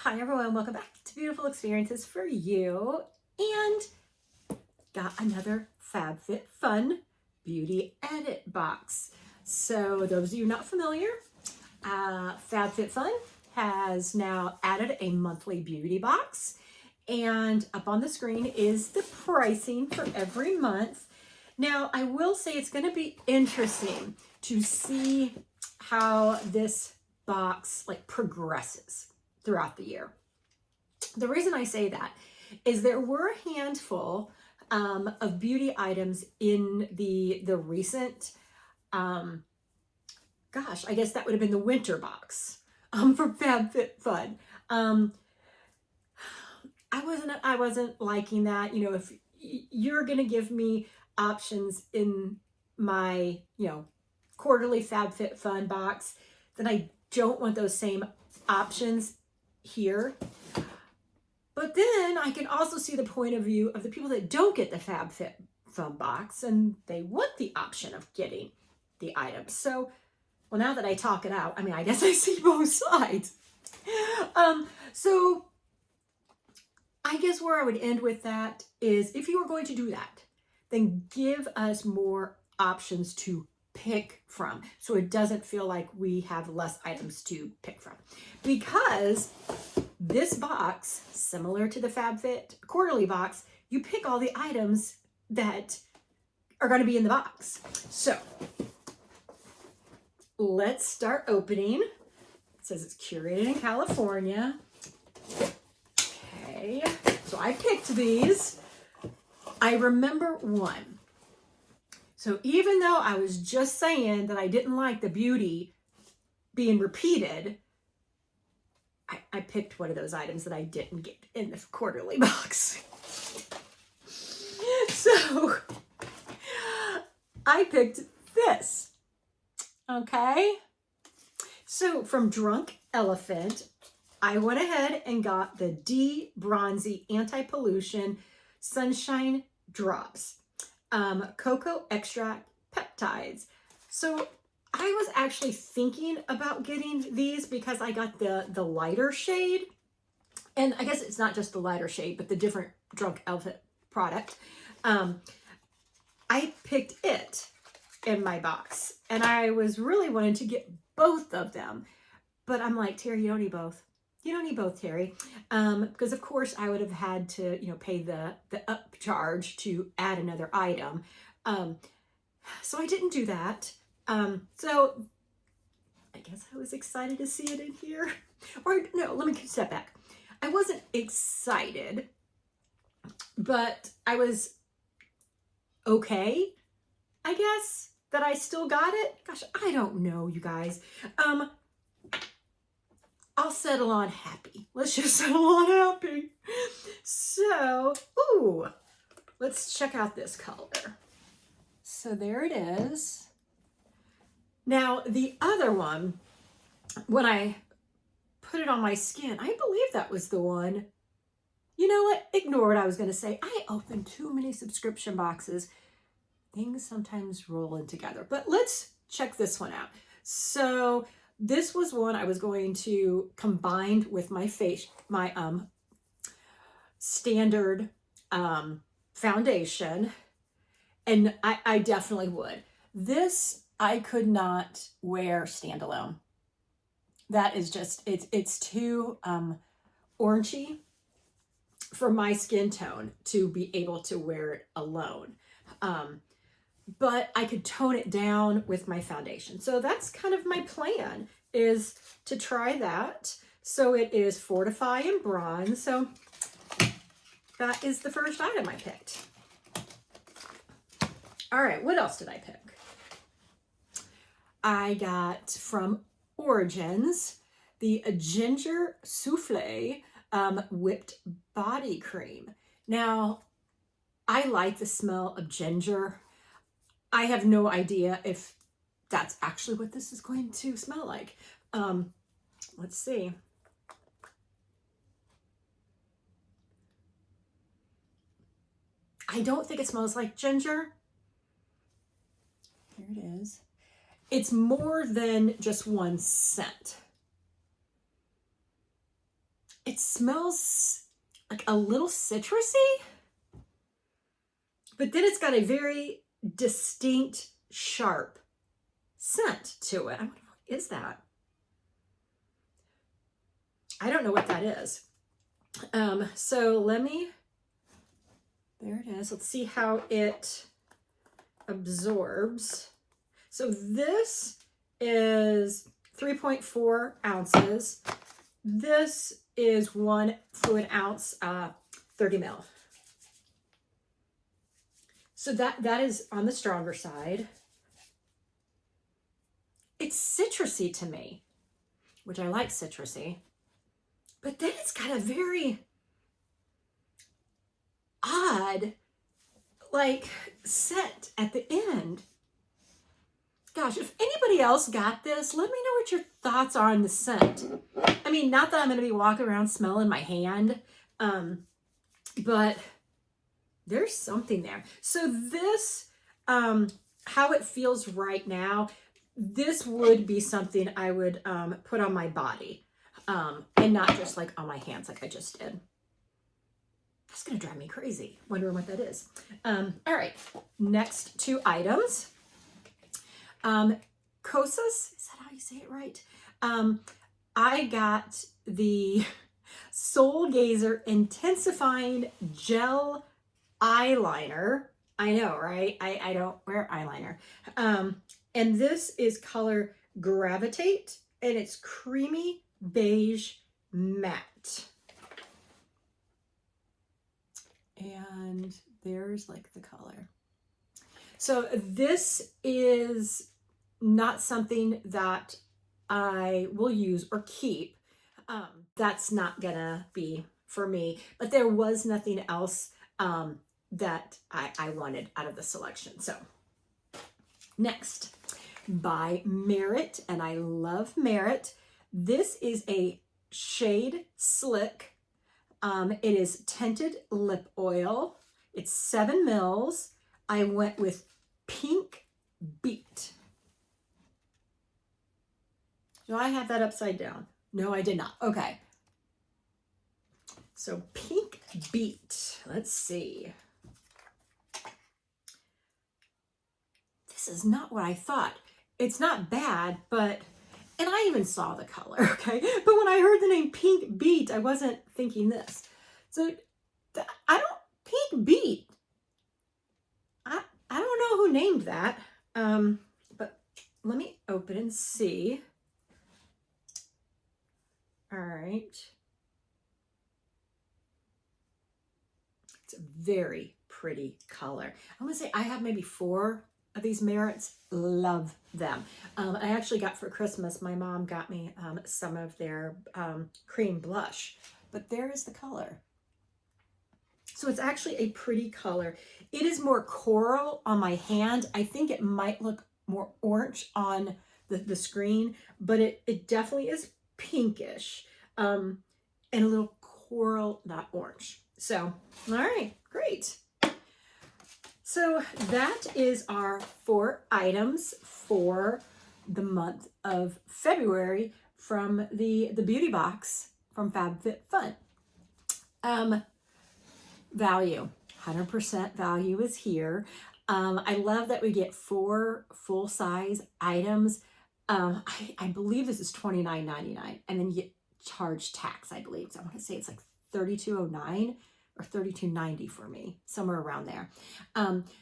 Hi everyone, welcome back to Beautiful Experiences for You, and got another FabFitFun beauty edit box. So those of you not familiar, FabFitFun has now added a monthly beauty box, and up on the screen is the pricing for every month. Now I will say it's going to be interesting to see how this box progresses throughout the year. The reason I say that is there were a handful of beauty items in the recent, I guess that would have been the winter box for FabFitFun. I wasn't liking that. You know, if you're going to give me options in my, quarterly FabFitFun box, then I don't want those same options here. But then I can also see the point of view of the people that don't get the FabFitFun box and they want the option of getting the items. So, well, now that I talk it out, I guess I see both sides. So I guess where I would end with that is, if you are going to do that, then give us more options to pick from, so it doesn't feel like we have less items to pick from. Because this box, similar to the FabFit quarterly box, you pick all the items that are going to be in the box. So let's start opening. It says it's curated in California. Okay, so I picked these. I remember one. So even though I was just saying that I didn't like the beauty being repeated, I picked one of those items that I didn't get in the quarterly box. So I picked this. Okay. So from Drunk Elephant, I went ahead and got the D-Bronzy Anti-Pollution Sunshine Drops. Cocoa extract peptides. So I was actually thinking about getting these because I got the lighter shade, and I guess it's not just the lighter shade, but the different Drunk Elephant product. I picked it in my box, and I was really wanting to get both of them, but I'm like, Terry, you don't need both. You don't need both, Terry, because of course I would have had to, pay the upcharge to add another item. So I didn't do that. So I guess I was excited to see it in here. Or no, let me step back. I wasn't excited, but I was okay, I guess, that I still got it. Gosh, I don't know, you guys. I'll settle on happy. Let's just settle on happy. So, ooh, let's check out this color. So there it is. Now, the other one, when I put it on my skin, I believe that was the one. You know what? Ignore what I was going to say. I opened too many subscription boxes. Things sometimes roll in together. But let's check this one out. So this was one I was going to combine with my standard foundation, and I definitely would. This I could not wear standalone. That is just, it's too orangey for my skin tone to be able to wear it alone. But I could tone it down with my foundation. So that's kind of my plan, is to try that. So it is Fortify in Bronze. So that is the first item I picked. All right, what else did I pick? I got from Origins the Ginger Souffle Whipped Body Cream. Now, I like the smell of ginger. I have no idea if that's actually what this is going to smell like. Let's see. I don't think it smells like ginger. Here it is. It's more than just one scent. it smells like a little citrusy, but then it's got a very distinct, sharp scent to it. I wonder what is that? I don't know what that is. So let me, there it is. Let's see how it absorbs. So this is 3.4 ounces. This is 1 fluid ounce, 30 ml. So that is on the stronger side. It's citrusy to me, which I like citrusy. But then it's got a very odd, like, scent at the end. Gosh, if anybody else got this, let me know what your thoughts are on the scent. I mean, not that I'm going to be walking around smelling my hand, but there's something there. So this, how it feels right now, this would be something I would put on my body, and not just like on my hands like I just did. That's going to drive me crazy, wondering what that is. All right, next 2 items. Kosas, is that how you say it right? I got the Soul Gazer Intensifying Gel Eyeliner. I know, right? I don't wear eyeliner. And this is color Gravitate, and it's creamy beige matte. And there's like the color. So this is not something that I will use or keep. That's not gonna be for me, but there was nothing else that I wanted out of the selection. So next, by Merit, and I love Merit. This is a Shade Slick. It is tinted lip oil. It's 7 mils. I went with Pink Beat. Do I have that upside down? No, I did not. Okay. So Pink Beat. Let's see. This is not what I thought. It's not bad, but, and I even saw the color, okay? But when I heard the name Pink Beat, I wasn't thinking this. So Pink Beat. I don't know who named that, but let me open and see. All right. It's a very pretty color. I'm gonna say I have maybe 4 of these Merits. Love them. I actually got for Christmas, my mom got me some of their cream blush, but there is the color. So it's actually a pretty color. It is more coral on my hand. I think it might look more orange on the screen, but it definitely is pinkish, and a little coral, not orange. So, all right, great. So that is our 4 items for the month of February from the beauty box from FabFitFun. Value, 100% value is here. I love that we get 4 full-size items. I believe this is $29.99, and then you get charge tax, I believe. So I want to say it's like $32.09 or $32.90 for me, somewhere around there.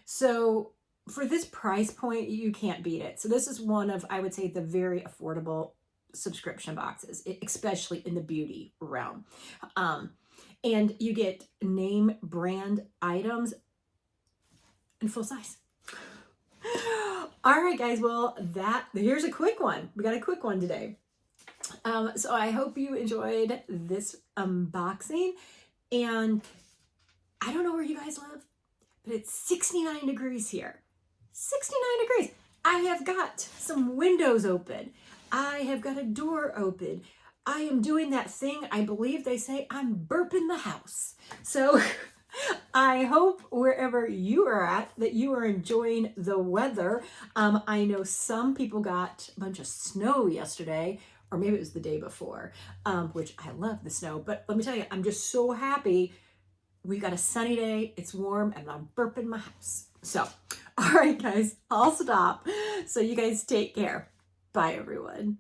So for this price point, you can't beat it. So this is one of, I would say, the very affordable subscription boxes, especially in the beauty realm. And you get name brand items and full size. All right, guys. Well, here's a quick one. We got a quick one today. So I hope you enjoyed this unboxing. And I don't know where you guys live, but it's 69 degrees here. 69 degrees. I have got some windows open. I have got a door open. I am doing that thing, I believe they say, I'm burping the house. So I hope wherever you are at that you are enjoying the weather. I know some people got a bunch of snow yesterday, or maybe it was the day before, which I love the snow. But let me tell you, I'm just so happy. We got a sunny day, it's warm, and I'm burping my house. So, all right, guys, I'll stop. So you guys take care. Bye, everyone.